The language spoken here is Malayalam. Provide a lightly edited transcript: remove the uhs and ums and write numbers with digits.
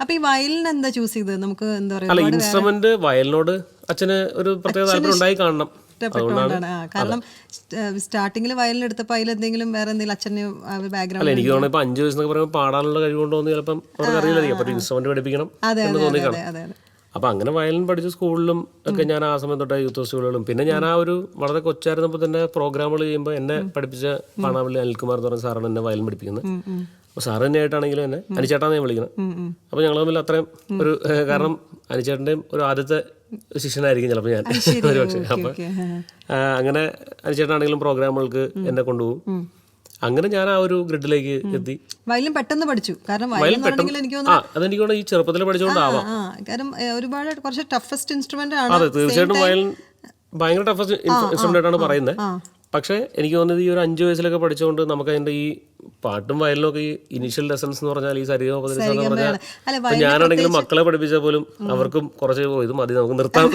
അപ്പൊ ഈ വയലിൻ എന്താ ചൂസ് ചെയ്തത്? നമുക്ക് എന്താ അല്ല, പറയാ, ഇൻസ്ട്രുമെന്റ് വയലിനോട് അച്ഛന് ഒരു പ്രത്യേക താല്പര്യം ഉണ്ടായി കാണണം. ഇഷ്ടപ്പെട്ടുകൊണ്ടാണ്. കാരണം സ്റ്റാർട്ടിങ്ങിൽ വയലിൻ എടുത്തപ്പോൾ അതിൽ എന്തെങ്കിലും വേറെ എന്തെങ്കിലും അച്ഛന് അല്ല, ബാക്ക്ഗ്രൗണ്ട്? എനിക്ക് തോന്നുന്നു ഇപ്പൊ 5 വയസ്സെന്നൊക്കെ പറയുമ്പോൾ പാടാനുള്ള കഴിവുകൊണ്ട് തോന്നി ചിലപ്പം അവർക്ക് അറിയില്ലായിരിക്കും. അപ്പൊ ഇൻസ്ട്രുമെന്റ് പഠിപ്പിക്കണം എന്ന് തോന്നി കാണാം. അതെ. അപ്പം അങ്ങനെ വയലിൻ പഠിച്ച സ്കൂളിലും ഒക്കെ ഞാൻ ആ സമയം തൊട്ട് യൂത്ത് ഫെസ്റ്റിവലുകളും, പിന്നെ ഞാൻ ആ ഒരു വളരെ കൊച്ചായിരുന്നപ്പോൾ തന്നെ പ്രോഗ്രാമുകൾ ചെയ്യുമ്പോൾ എന്നെ പഠിപ്പിച്ച പാണാവള്ളി അനിൽകുമാർ എന്ന് പറയുന്ന സാറാണ് എന്നെ വയലിൻ പഠിപ്പിക്കുന്നത്. അപ്പോൾ സാറ് തന്നെയായിട്ടാണെങ്കിലും എന്നെ അനിച്ചേട്ടാന്ന് ഞാൻ വിളിക്കണം. അപ്പോൾ ഞങ്ങൾ തമ്മിൽ അത്രയും ഒരു കാരണം അനിച്ചേട്ടൻ്റെയും ഒരു ആദ്യത്തെ ശിഷ്യനായിരിക്കും ചിലപ്പോൾ ഞാൻ ഒരു പക്ഷേ. അപ്പം അങ്ങനെ അനിച്ചേട്ടനാണെങ്കിലും പ്രോഗ്രാമുകൾക്ക് എന്നെ കൊണ്ടുപോകും. അങ്ങനെ ഞാൻ ആ ഒരു ഗ്രിഡിലേക്ക് എത്തി. വയലിൻ പെട്ടെന്ന് പഠിച്ചു. കാരണം വയലിൻ പെട്ടെന്ന് എനിക്ക് അതെനിക്ക് തോന്നുന്നു ഈ ചെറുപ്പത്തിൽ പഠിച്ചുകൊണ്ടാവാം. കാരണം ഒരുപാട് കുറച്ച് ടഫസ്റ്റ് ഇൻസ്ട്രുമെന്റ് ആണ്. അതെ, തീർച്ചയായിട്ടും വയലിൻ ഭയങ്കര ടഫസ്റ്റ് ഇൻസ്ട്രുമെന്റ് ആയിട്ടാണ് പറയുന്നത്. പക്ഷേ എനിക്ക് തോന്നുന്നത് ഈ ഒരു 5 വയസ്സിലൊക്കെ പഠിച്ചുകൊണ്ട് നമുക്ക് അതിന്റെ ഈ പാട്ടും വയലിനും ഒക്കെ ഈ ഇനീഷ്യൽ ലെസൺസ് എന്ന് പറഞ്ഞാൽ ഈ സരിഗമപദനിസ എന്ന് പറഞ്ഞാൽ ഞാനാണെങ്കിലും മക്കളെ പഠിപ്പിച്ചാൽ പോലും അവർക്കും കുറച്ച് ഇത് മതി, നമുക്ക് നിർത്താം.